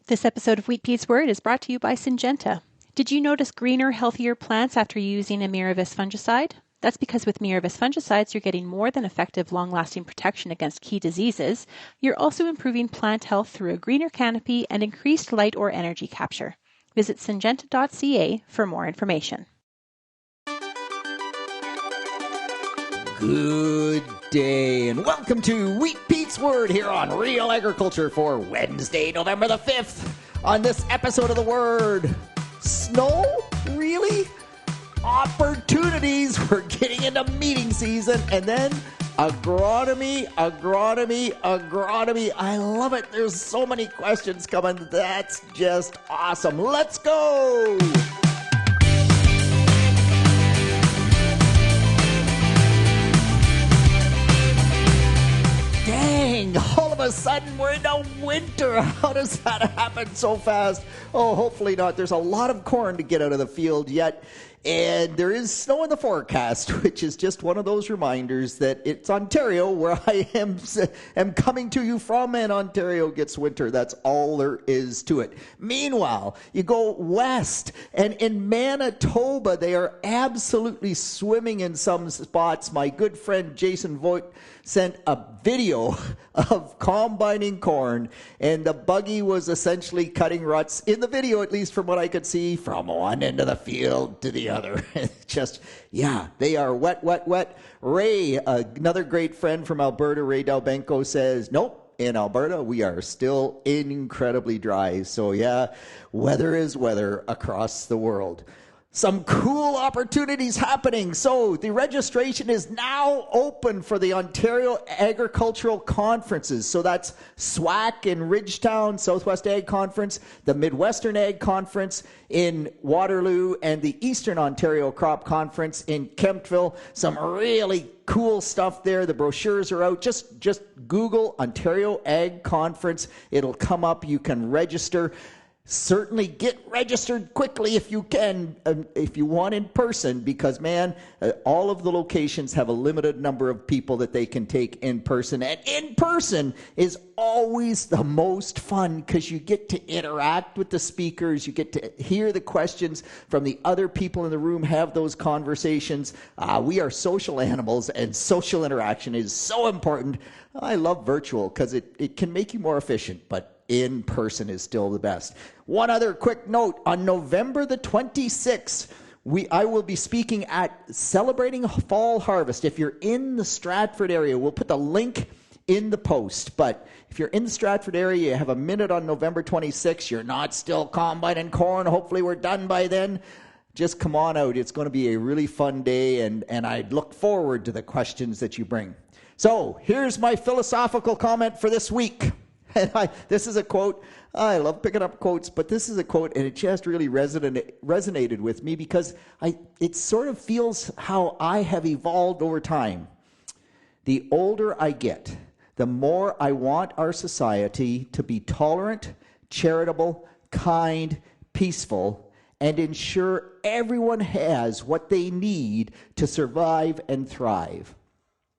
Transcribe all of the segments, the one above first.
This episode of Wheat Pete's Word is brought to you by Syngenta. Did you notice greener, healthier plants after using a Miravis fungicide? That's because with Miravis fungicides, you're getting more than effective, long-lasting protection against key diseases. You're also improving plant health through a greener canopy and increased light or energy capture. Visit syngenta.ca for more information. Good day and welcome to Wheat Pete's Word here on Real Agriculture for Wednesday, November the 5th. On this episode of the Word, snow? Really? Opportunities. We're getting into meeting season, and then agronomy. I love it. There's so many questions coming. That's just awesome. Let's go. Dang, all of a sudden we're into winter. How does that happen so fast? Oh, hopefully not. There's a lot of corn to get out of the field yet. And there is snow in the forecast, which is just one of those reminders that it's Ontario, where I am coming to you from, and Ontario gets winter. That's all there is to it. Meanwhile, you go west, and in Manitoba, they are absolutely swimming in some spots. My good friend Jason Voigt sent a video of combining corn, and the buggy was essentially cutting ruts, in the video at least from what I could see, from one end of the field to the other. Just, yeah, they are wet. Ray, another great friend from Alberta, Ray Dalbenko, says, nope, in Alberta, we are still incredibly dry. So yeah, weather is weather across the world. Some cool opportunities happening. So the registration is now open for the Ontario Agricultural Conferences. So that's SWAC in Ridgetown, Southwest Ag Conference, the Midwestern Ag Conference in Waterloo, and the Eastern Ontario Crop Conference in Kemptville. Some really cool stuff there. The brochures are out. Just Google Ontario Ag Conference. It'll come up. You can register. Certainly get registered quickly if you can, if you want in person, because, man, all of the locations have a limited number of people that they can take in person. And in person is always the most fun because you get to interact with the speakers. You get to hear the questions from the other people in the room, have those conversations. We are social animals, and social interaction is so important. I love virtual because it can make you more efficient, but in person is still the best. One other quick note, on November the 26th, I will be speaking at Celebrating Fall Harvest. If you're in the Stratford area, we'll put the link in the post, but if you're in the Stratford area, you have a minute on November 26th, you're not still combining corn, hopefully we're done by then, just come on out. It's going to be a really fun day, and I look forward to the questions that you bring. So here's my philosophical comment for this week. And this is a quote. I love picking up quotes, but this is a quote, and it just really resonated with me because it sort of feels how I have evolved over time. The older I get, the more I want our society to be tolerant, charitable, kind, peaceful, and ensure everyone has what they need to survive and thrive.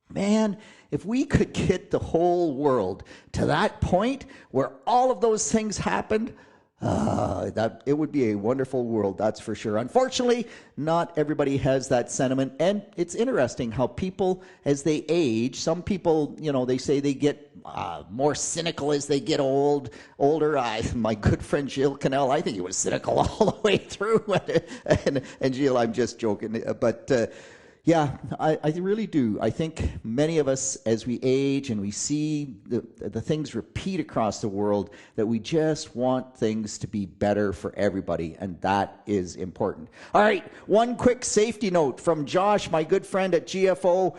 Man, if we could get the whole world to that point where all of those things happened, it would be a wonderful world, that's for sure. Unfortunately, not everybody has that sentiment, and it's interesting how people, as they age, some people, they say they get more cynical as they get older. My good friend Gilles Cannell, I think he was cynical all the way through, and Gilles, I'm just joking, but yeah, I really do. I think many of us, as we age and we see the things repeat across the world, that we just want things to be better for everybody, and that is important. All right, one quick safety note from Josh, my good friend at GFO.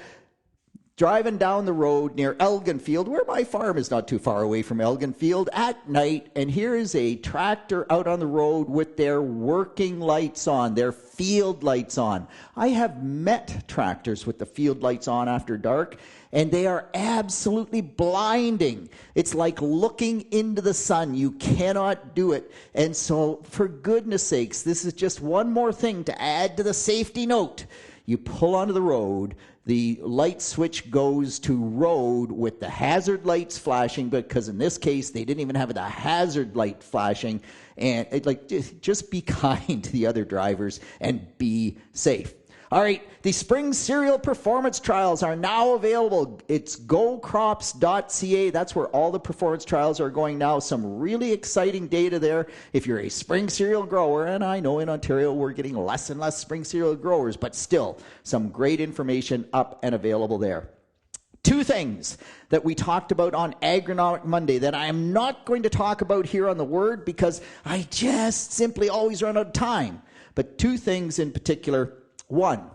Driving down the road near Elginfield, where my farm is not too far away from Elginfield, at night, and here is a tractor out on the road with their working lights on, their field lights on. I have met tractors with the field lights on after dark, and they are absolutely blinding. It's like looking into the sun. You cannot do it. And so, for goodness sakes, this is just one more thing to add to the safety note. You pull onto the road, the light switch goes to road with the hazard lights flashing, because in this case, they didn't even have the hazard light flashing. And just be kind to the other drivers and be safe. All right, the spring cereal performance trials are now available. It's gocrops.ca. That's where all the performance trials are going now. Some really exciting data there. If you're a spring cereal grower, and I know in Ontario we're getting less and less spring cereal growers, but still some great information up and available there. Two things that we talked about on Agronomic Monday that I am not going to talk about here on The Word because I just simply always run out of time. But two things in particular. One,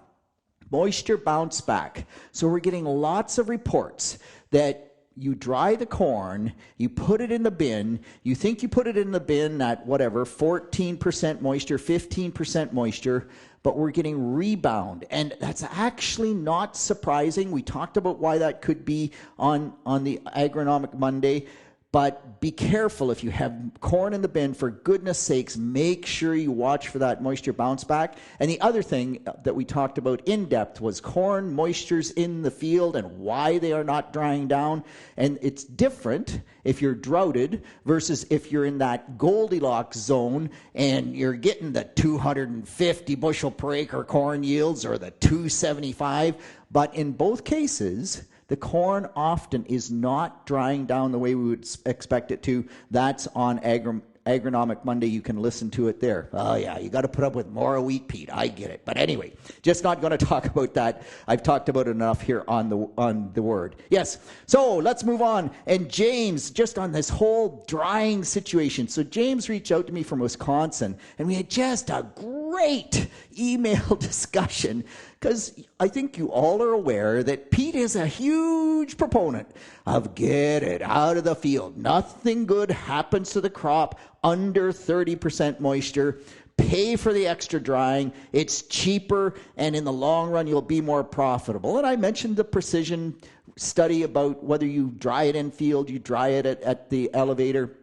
moisture bounce back. So we're getting lots of reports that you dry the corn, you put it in the bin, you think you put it in the bin at 14% moisture, 15% moisture, but we're getting rebound. And that's actually not surprising. We talked about why that could be on the Agronomic Monday. But be careful if you have corn in the bin. For goodness sakes, make sure you watch for that moisture bounce back. And the other thing that we talked about in depth was corn moistures in the field and why they are not drying down. And it's different if you're droughted versus if you're in that Goldilocks zone and you're getting the 250 bushel per acre corn yields or the 275. But in both cases, the corn often is not drying down the way we would expect it to. That's on Agronomic Monday. You can listen to it there. Oh, yeah, you got to put up with more wheat, Pete. I get it. But anyway, just not going to talk about that. I've talked about it enough here on the Word. Yes, so let's move on. And James, just on this whole drying situation. So James reached out to me from Wisconsin, and we had just a great email discussion, because I think you all are aware that Pete is a huge proponent of get it out of the field. Nothing good happens to the crop under 30% moisture. Pay for the extra drying. It's cheaper, and in the long run, you'll be more profitable. And I mentioned the precision study about whether you dry it in field, you dry it at the elevator,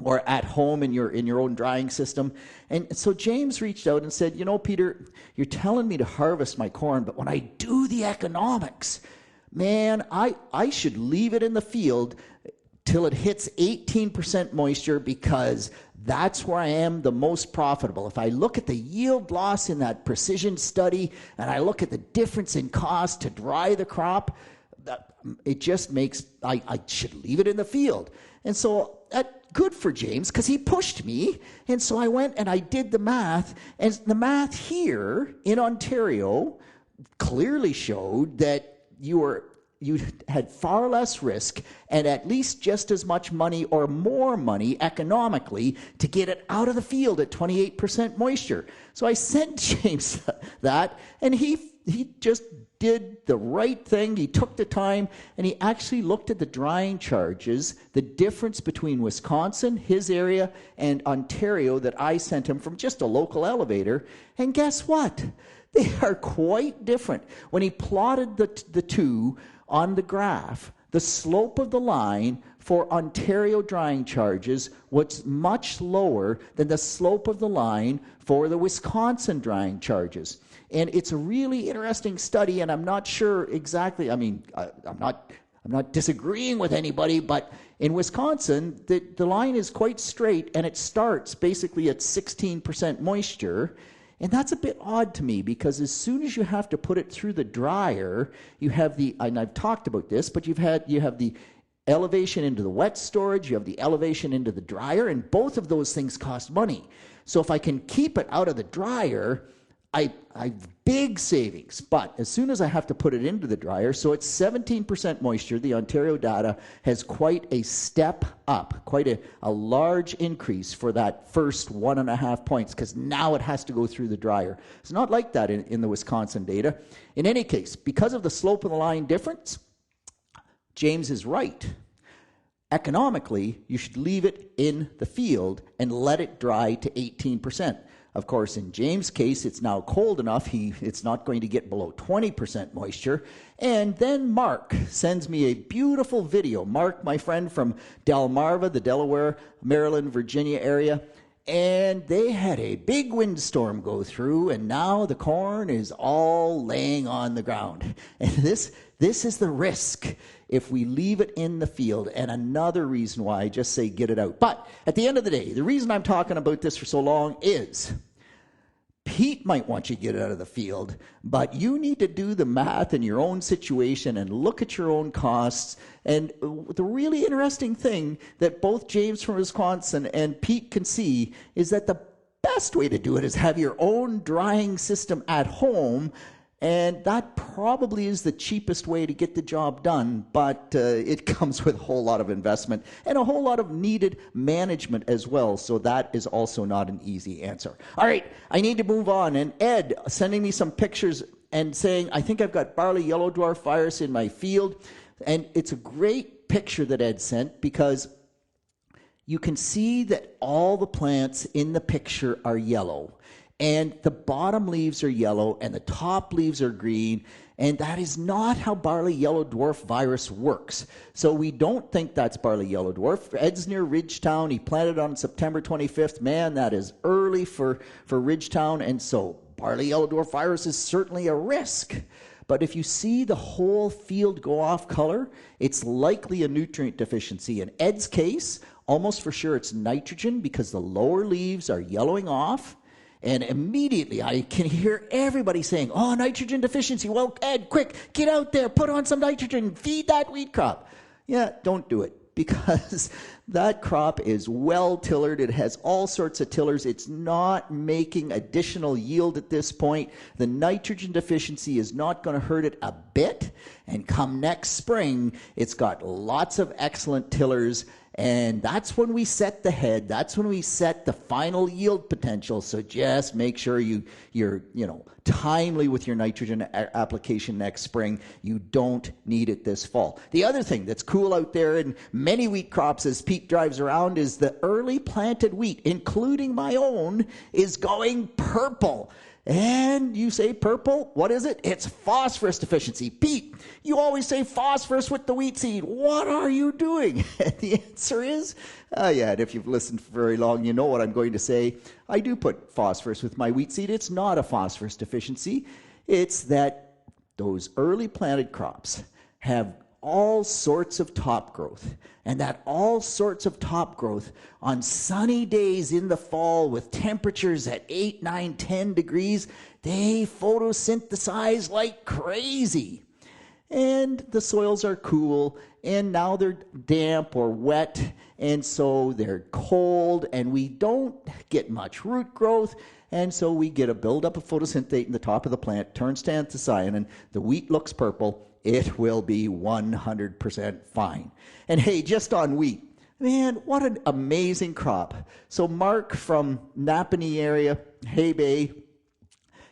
or at home in your own drying system. And so James reached out and said, Peter, you're telling me to harvest my corn, but when I do the economics, man, I should leave it in the field till it hits 18% moisture, because that's where I am the most profitable. If I look at the yield loss in that precision study, and I look at the difference in cost to dry the crop, it just makes, I should leave it in the field. And so good for James, because he pushed me. And so I went and I did the math. And the math here in Ontario clearly showed that you had far less risk and at least just as much money or more money economically to get it out of the field at 28% moisture. So I sent James that, and he just did the right thing. He took the time, and he actually looked at the drying charges, the difference between Wisconsin, his area, and Ontario that I sent him from just a local elevator. And guess what? They are quite different. When he plotted the two on the graph, the slope of the line for Ontario drying charges was much lower than the slope of the line for the Wisconsin drying charges. And it's a really interesting study, and I'm not sure exactly, I'm not disagreeing with anybody, but in Wisconsin, the line is quite straight, and it starts basically at 16% moisture. And that's a bit odd to me, because as soon as you have to put it through the dryer, you have and I've talked about this, but you have the elevation into the wet storage, you have the elevation into the dryer, and both of those things cost money. So if I can keep it out of the dryer, I have big savings. But as soon as I have to put it into the dryer, so it's 17% moisture, the Ontario data has quite a step up, quite a large increase for that first 1.5 points, because now it has to go through the dryer. It's not like that in the Wisconsin data. In any case, because of the slope of the line difference, James is right. Economically, you should leave it in the field and let it dry to 18%. Of course, in James' case, it's now cold enough, it's not going to get below 20% moisture. And then Mark sends me a beautiful video. Mark, my friend from Delmarva, the Delaware, Maryland, Virginia area. and they had a big windstorm go through, and now the corn is all laying on the ground. And this is the risk if we leave it in the field, and another reason why I just say get it out. But at the end of the day, the reason I'm talking about this for so long is Pete might want you to get it out of the field, but you need to do the math in your own situation and look at your own costs. And the really interesting thing that both James from Wisconsin and Pete can see is that the best way to do it is have your own drying system at home. And that probably is the cheapest way to get the job done, but it comes with a whole lot of investment and a whole lot of needed management as well. So that is also not an easy answer. All right, I need to move on. And Ed sending me some pictures and saying, I think I've got barley yellow dwarf virus in my field. And it's a great picture that Ed sent because you can see that all the plants in the picture are yellow. And the bottom leaves are yellow and the top leaves are green. And that is not how barley yellow dwarf virus works. So we don't think that's barley yellow dwarf. Ed's near Ridgetown. He planted on September 25th. Man, that is early for Ridgetown. And so barley yellow dwarf virus is certainly a risk. But if you see the whole field go off color, it's likely a nutrient deficiency. In Ed's case, almost for sure it's nitrogen because the lower leaves are yellowing off. And immediately I can hear everybody saying, oh, nitrogen deficiency. Well, Ed, quick, get out there, put on some nitrogen, feed that wheat crop. Yeah, don't do it because that crop is well tillered. It has all sorts of tillers. It's not making additional yield at this point. The nitrogen deficiency is not going to hurt it a bit. And come next spring, it's got lots of excellent tillers. And that's when we set the head. That's when we set the final yield potential. So just make sure you're timely with your nitrogen application next spring. You don't need it this fall. The other thing that's cool out there in many wheat crops as Pete drives around is the early planted wheat, including my own, is going purple. And you say purple, what is it? It's phosphorus deficiency. Pete, you always say phosphorus with the wheat seed. What are you doing? And the answer is, and if you've listened for very long, you know what I'm going to say. I do put phosphorus with my wheat seed. It's not a phosphorus deficiency. It's that those early planted crops have all sorts of top growth. And that all sorts of top growth on sunny days in the fall with temperatures at 8, 9, 10 degrees, they photosynthesize like crazy. And the soils are cool, and now they're damp or wet, and so they're cold, and we don't get much root growth, and so we get a buildup of photosynthate in the top of the plant, turns to anthocyanin, the wheat looks purple. It will be 100% fine. And hey, just on wheat, man, what an amazing crop. So Mark from Napanee area, Hay Bay,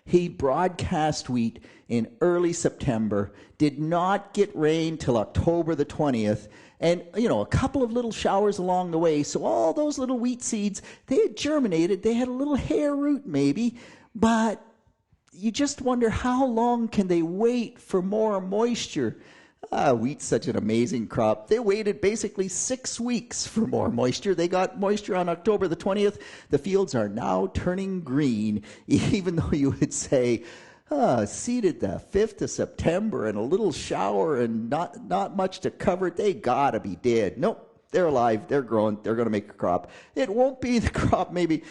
he broadcast wheat in early September, did not get rain till October the 20th, and, a couple of little showers along the way. So all those little wheat seeds, they had germinated. They had a little hair root maybe, but you just wonder how long can they wait for more moisture. Wheat's such an amazing crop. They waited basically 6 weeks for more moisture. They got moisture on October the 20th. The fields are now turning green, even though you would say, seeded the 5th of September and a little shower and not much to cover it. They gotta be dead. Nope. They're alive, they're growing, they're going to make a crop. It won't be the crop, maybe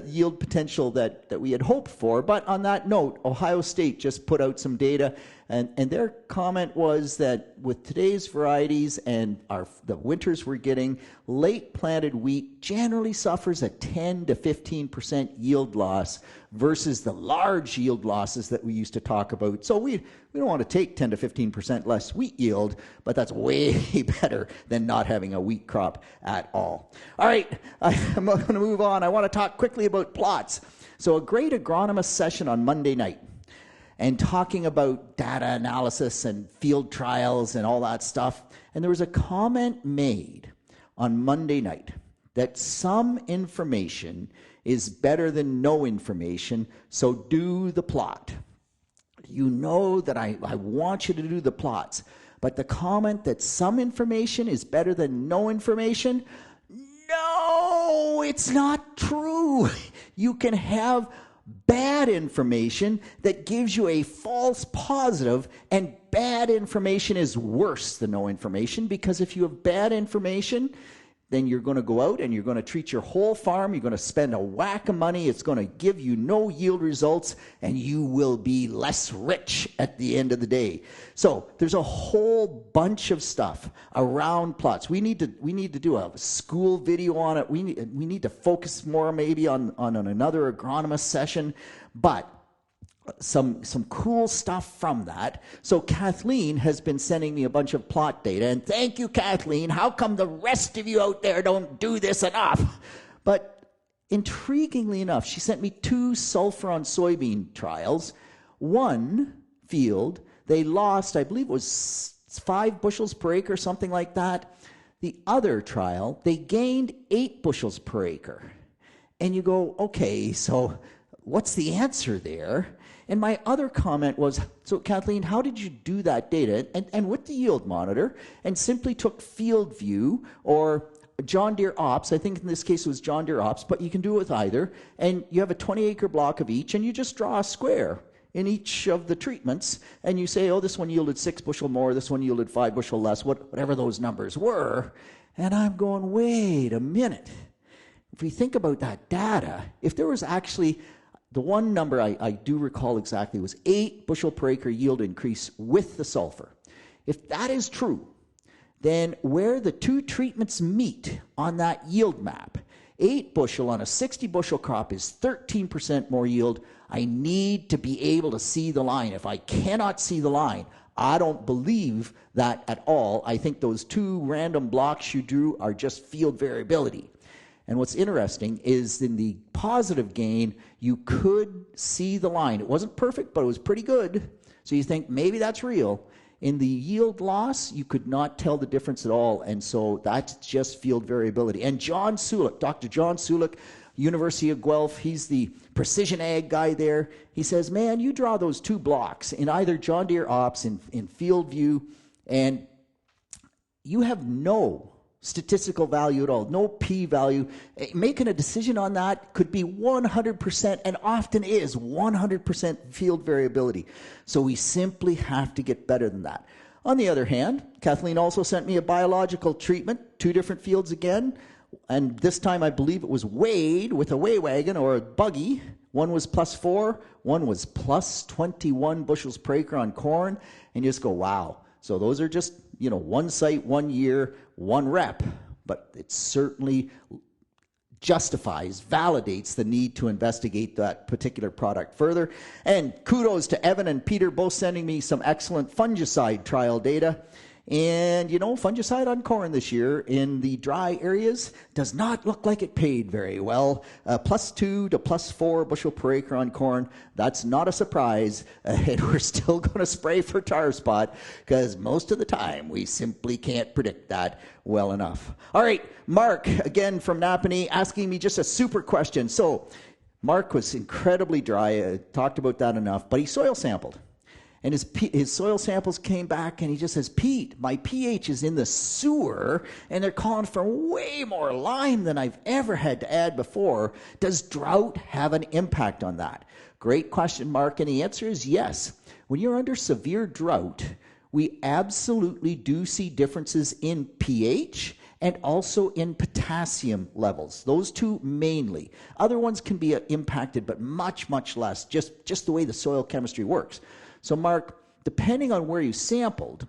yield potential that we had hoped for. But on that note, Ohio State just put out some data, and their comment was that with today's varieties and the winters we're getting, late planted wheat generally suffers a 10 to 15% yield loss versus the large yield losses that we used to talk about. So we don't want to take 10 to 15% less wheat yield, but that's way better than not having a wheat crop at all. All right, I'm going to move on. I want to talk quickly about plots. So a great agronomist session on Monday night, and talking about data analysis and field trials and all that stuff. And there was a comment made on Monday night that some information is better than no information, so do the plot. You know that I want you to do the plots, but the comment that some information is better than no information, no, it's not true. You can have bad information that gives you a false positive, and bad information is worse than no information, because if you have bad information, then you're going to go out and you're going to treat your whole farm, you're going to spend a whack of money, it's going to give you no yield results, and you will be less rich at the end of the day. So there's a whole bunch of stuff around plots. We need to do a school video on it. We need to focus more maybe on another agronomist session, but some cool stuff from that. So Kathleen has been sending me a bunch of plot data, and thank you, Kathleen. How come the rest of you out there don't do this enough? But intriguingly enough, she sent me 2 sulfur on soybean trials. One field, they lost, I believe it was 5 bushels per acre, something like that. The other trial, they gained 8 bushels per acre. And you go, okay, so what's the answer there? And my other comment was, so Kathleen, how did you do that data? And with the yield monitor, and simply took field view or John Deere Ops, I think in this case it was John Deere Ops, but you can do it with either, and you have a 20-acre block of each, and you just draw a square in each of the treatments, and you say, oh, this one yielded 6 bushel more, this one yielded 5 bushel less, whatever those numbers were. And I'm going, wait a minute. If we think about that data, if there was actually... The one number I do recall exactly was 8 bushel per acre yield increase with the sulfur. If that is true, then where the 2 treatments meet on that yield map, 8 bushel on a 60 bushel crop is 13% more yield. I need to be able to see the line. If I cannot see the line, I don't believe that at all. I think those 2 random blocks you drew are just field variability. And what's interesting is in the positive gain, you could see the line. It wasn't perfect, but it was pretty good. So you think maybe that's real. In the yield loss, you could not tell the difference at all. And so that's just field variability. And John Sulik, Dr. John Sulik, University of Guelph, he's the precision ag guy there. He says, man, you draw those 2 blocks in either John Deere Ops in field view, and you have no statistical value at all, no p-value. Making a decision on that could be 100%, and often is 100% field variability. So we simply have to get better than that. On the other hand, Kathleen also sent me a biological treatment, 2 different fields again, and this time I believe it was weighed with a weigh wagon or a buggy. One was +4, one was +21 bushels per acre on corn, and you just go, wow. So those are just, one site, 1 year, 1 rep, but it certainly justifies, validates the need to investigate that particular product further. And kudos to Evan and Peter, both sending me some excellent fungicide trial data. And, fungicide on corn this year in the dry areas does not look like it paid very well. +2 to +4 bushel per acre on corn. That's not a surprise. And we're still going to spray for tar spot because most of the time we simply can't predict that well enough. All right, Mark, again from Napanee, asking me just a super question. So Mark was incredibly dry. I talked about that enough, but he soil sampled. And his soil samples came back, and he just says, Pete, my pH is in the sewer, and they're calling for way more lime than I've ever had to add before. Does drought have an impact on that? Great question, Mark, and the answer is yes. When you're under severe drought, we absolutely do see differences in pH and also in potassium levels. Those 2 mainly. Other ones can be impacted, but much, much less, just the way the soil chemistry works. So Mark, depending on where you sampled,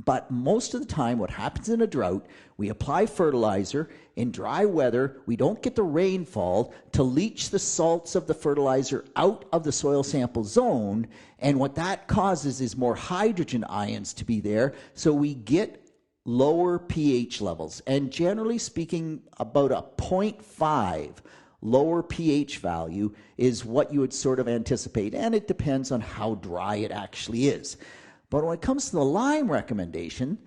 but most of the time what happens in a drought, we apply fertilizer. In dry weather, we don't get the rainfall to leach the salts of the fertilizer out of the soil sample zone, and what that causes is more hydrogen ions to be there, so we get lower pH levels. And generally speaking, about a 0.5 lower pH value is what you would sort of anticipate, and it depends on how dry it actually is. But when it comes to the lime recommendation,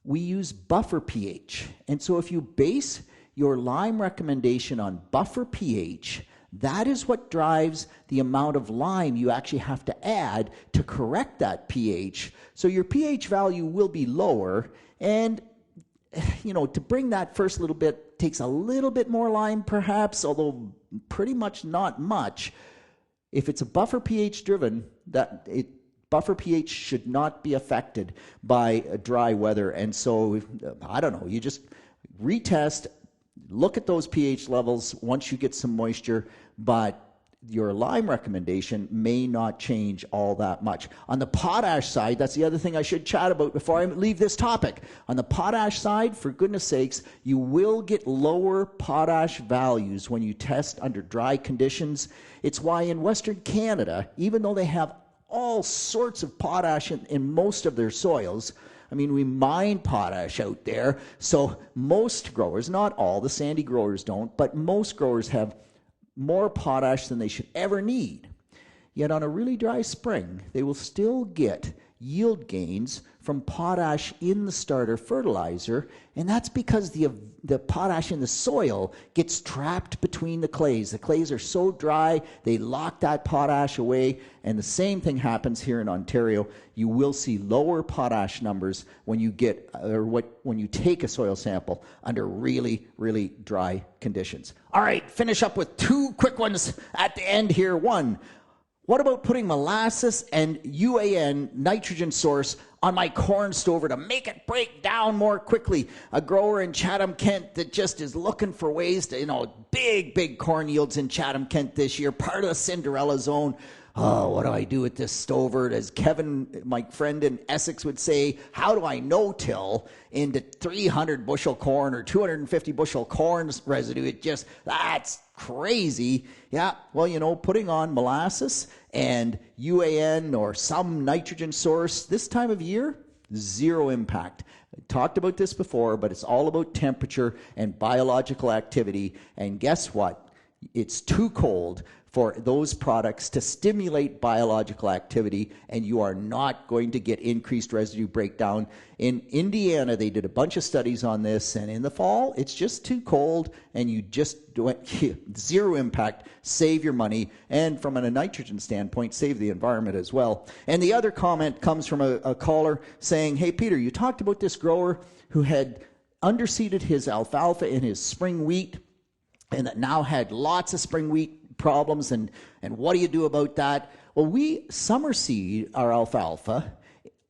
we use buffer pH. And so if you base your lime recommendation on buffer pH, that is what drives the amount of lime you actually have to add to correct that pH. So your pH value will be lower, and to bring that first little bit takes a little bit more lime perhaps, although pretty much not much. If it's a buffer pH driven, buffer pH should not be affected by dry weather. And so, I don't know, you just retest, look at those pH levels once you get some moisture, but your lime recommendation may not change all that much. On the potash side, that's the other thing I should chat about before I leave this topic. On the potash side, for goodness sakes, you will get lower potash values when you test under dry conditions. It's why in Western Canada, even though they have all sorts of potash in most of their soils, I mean, we mine potash out there, so most growers, not all, the sandy growers don't, but most growers have more potash than they should ever need. Yet on a really dry spring, they will still get yield gains from potash in the starter fertilizer, and that's because the potash in the soil gets trapped between the clays. The clays are so dry, they lock that potash away, and the same thing happens here in Ontario. You will see lower potash numbers when you when you take a soil sample under really, really dry conditions. All right, finish up with two quick ones at the end here. One, what about putting molasses and UAN nitrogen source on my corn stover to make it break down more quickly? A grower in Chatham-Kent that just is looking for ways to, big corn yields in Chatham-Kent this year, part of the Cinderella zone. Oh, what do I do with this stover? As Kevin, my friend in Essex, would say, how do I no-till into 300 bushel corn or 250 bushel corn residue? That's crazy. Yeah, well, putting on molasses and UAN or some nitrogen source this time of year, zero impact. I talked about this before, but it's all about temperature and biological activity. And guess what? It's too cold for those products to stimulate biological activity, and you are not going to get increased residue breakdown. In Indiana, they did a bunch of studies on this, and in the fall, it's just too cold, and you just do zero impact, save your money, and from a nitrogen standpoint, save the environment as well. And the other comment comes from a caller saying, hey, Peter, you talked about this grower who had underseeded his alfalfa in his spring wheat, and that now had lots of spring wheat problems, and what do you do about that? Well, we summer seed our alfalfa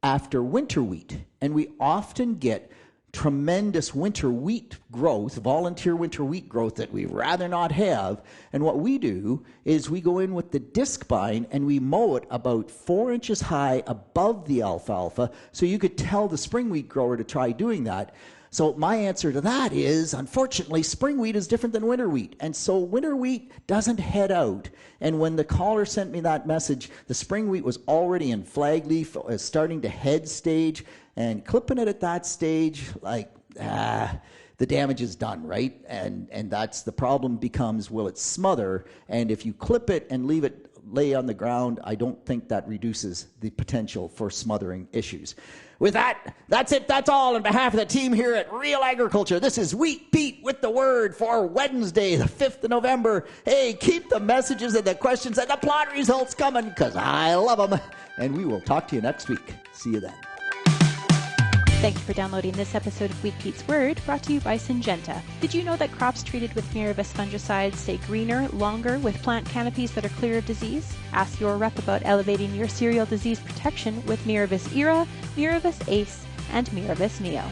after winter wheat, and we often get tremendous winter wheat growth, volunteer winter wheat growth that we rather not have. And what we do is we go in with the disc bine and we mow it about 4 inches high above the alfalfa, so you could tell the spring wheat grower to try doing that. So my answer to that is, unfortunately, spring wheat is different than winter wheat. And so winter wheat doesn't head out. And when the caller sent me that message, the spring wheat was already in flag leaf, starting to head stage. And clipping it at that stage, the damage is done, right? And that's the problem becomes, will it smother? And if you clip it and leave it lay on the ground, I don't think that reduces the potential for smothering issues. With that, that's it. That's all. On behalf of the team here at Real Agriculture, this is Wheat Pete with the word for Wednesday, the 5th of November. Hey, keep the messages and the questions and the plot results coming, because I love them. And we will talk to you next week. See you then. Thank you for downloading this episode of Wheat Pete's Word, brought to you by Syngenta. Did you know that crops treated with Miravis fungicides stay greener longer with plant canopies that are clear of disease? Ask your rep about elevating your cereal disease protection with Miravis Era, Miravis Ace, and Miravis Neo.